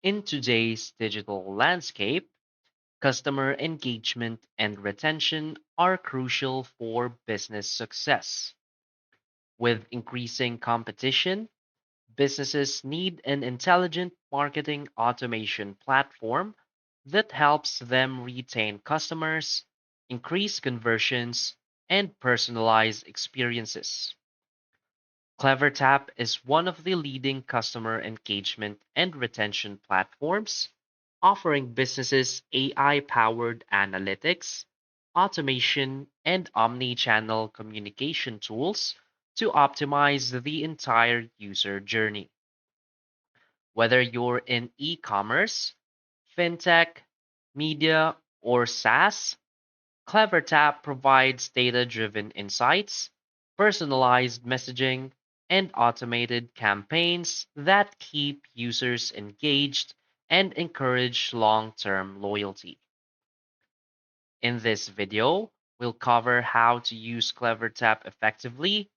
In today's digital landscape, customer engagement and retention are crucial for business success. With increasing competition, businesses need an intelligent marketing automation platform that helps them retain customers, increase conversions, and personalize experiences. CleverTap is one of the leading customer engagement and retention platforms, offering businesses AI powered analytics, automation, and omni channel communication tools to optimize the entire user journey. Whether you're in e commerce, fintech, media, or SaaS, CleverTap provides data driven insights, personalized messaging, and automated campaigns that keep users engaged and encourage long term loyalty. In this video, we'll cover how to use CleverTap effectively,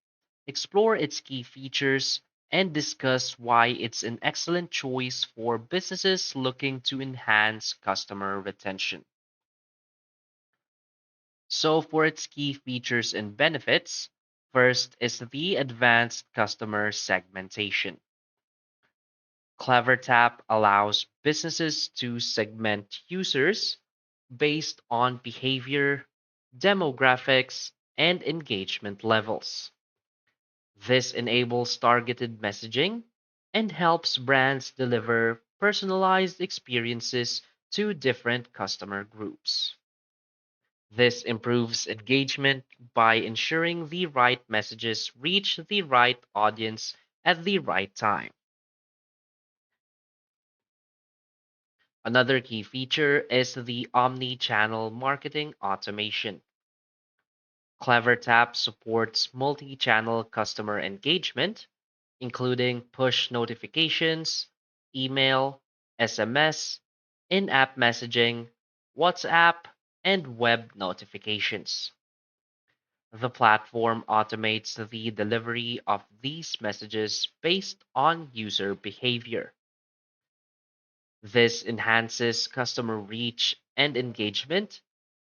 explore its key features, and discuss why it's an excellent choice for businesses looking to enhance customer retention. So, for its key features and benefits, first is the advanced customer segmentation. CleverTap allows businesses to segment users based on behavior, demographics, and engagement levels. This enables targeted messaging and helps brands deliver personalized experiences to different customer groups. This improves engagement by ensuring the right messages reach the right audience at the right time. Another key feature is the omni channel marketing automation. CleverTap supports multi channel customer engagement, including push notifications, email, SMS, in app messaging, WhatsApp, and web notifications. The platform automates the delivery of these messages based on user behavior. This enhances customer reach and engagement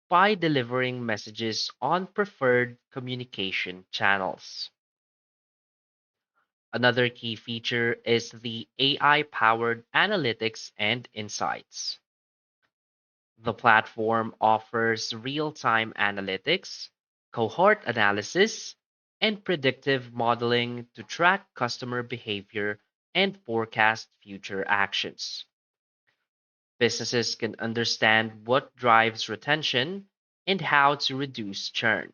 by delivering messages on preferred communication channels. Another key feature is the AI powered analytics and insights. The platform offers real time analytics, cohort analysis, and predictive modeling to track customer behavior and forecast future actions. Businesses can understand what drives retention and how to reduce churn.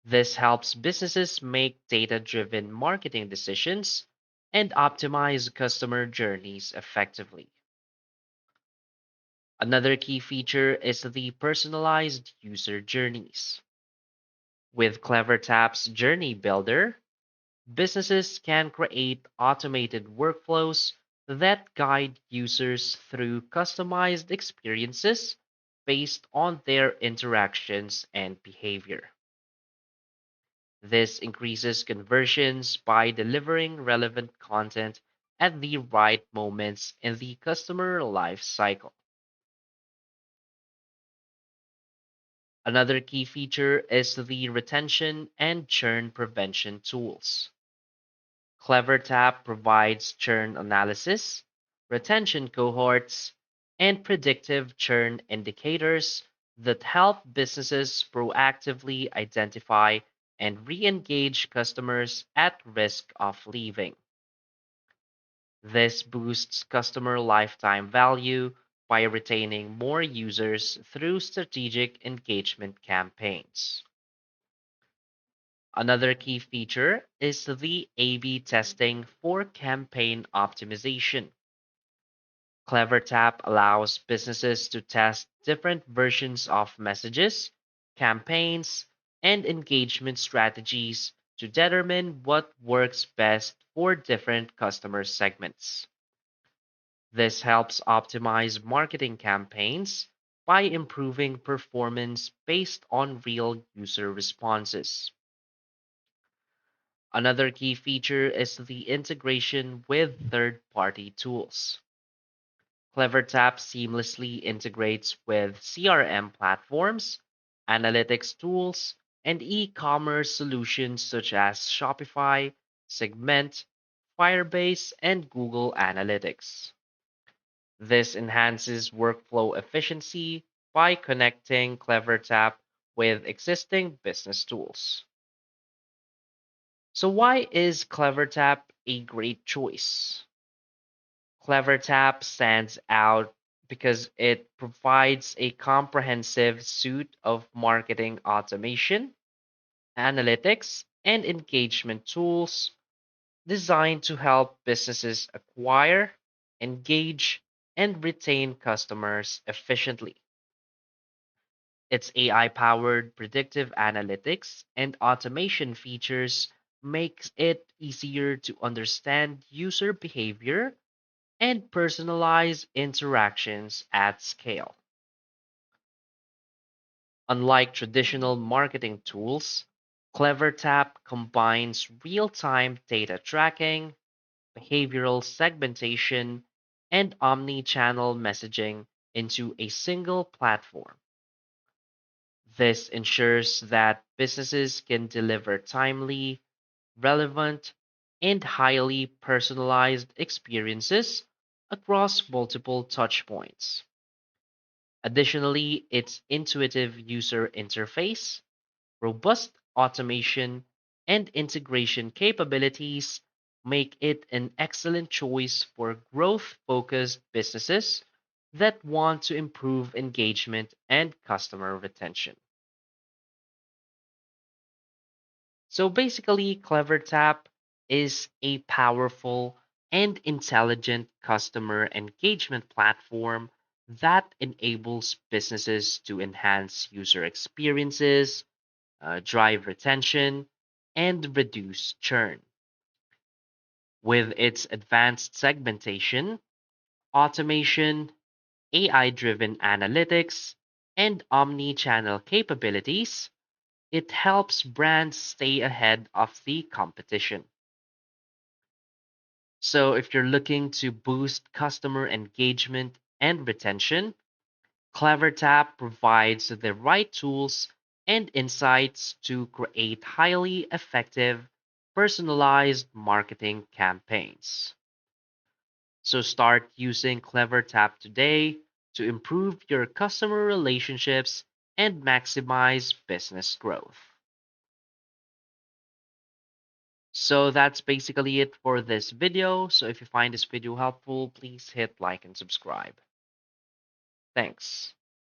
This helps businesses make data driven marketing decisions and optimize customer journeys effectively. Another key feature is the personalized user journeys. With CleverTap's Journey Builder, businesses can create automated workflows that guide users through customized experiences based on their interactions and behavior. This increases conversions by delivering relevant content at the right moments in the customer life cycle. Another key feature is the retention and churn prevention tools. CleverTap provides churn analysis, retention cohorts, and predictive churn indicators that help businesses proactively identify and re engage customers at risk of leaving. This boosts customer lifetime value by retaining more users through strategic engagement campaigns. Another key feature is the A B testing for campaign optimization. CleverTap allows businesses to test different versions of messages, campaigns, and engagement strategies to determine what works best for different customer segments. This helps optimize marketing campaigns by improving performance based on real user responses. Another key feature is the integration with third party tools. CleverTap seamlessly integrates with CRM platforms, analytics tools, and e-commerce solutions such as Shopify, Segment, Firebase, and Google Analytics. This enhances workflow efficiency by connecting CleverTap with existing business tools. So why is CleverTap a great choice? CleverTap stands out because it provides a comprehensive suite of marketing automation, analytics, and engagement tools designed to help businesses acquire, engage, and retain customers efficiently. Its AI powered predictive analytics and automation features makes it easier to understand user behavior and personalize interactions at scale. Unlike traditional marketing tools, CleverTap combines real time data tracking, behavioral segmentation, and omni channel messaging into a single platform. This ensures that businesses can deliver timely, relevant, and highly personalized experiences across multiple touchpoints. Additionally, its intuitive user interface, robust automation, and integration capabilities make it an excellent choice for growth focused businesses that want to improve engagement and customer retention. So basically, CleverTap is a powerful and intelligent customer engagement platform that enables businesses to enhance user experiences, drive retention, and reduce churn. With its advanced segmentation, automation, AI driven analytics, and omni channel capabilities, it helps brands stay ahead of the competition. So, if you're looking to boost customer engagement and retention, CleverTap provides the right tools and insights to create highly effective, personalized marketing campaigns. So, start using CleverTap today to improve your customer relationships and maximize business growth. So that's basically it for this video. So if you find this video helpful, please hit like and subscribe. Thanks.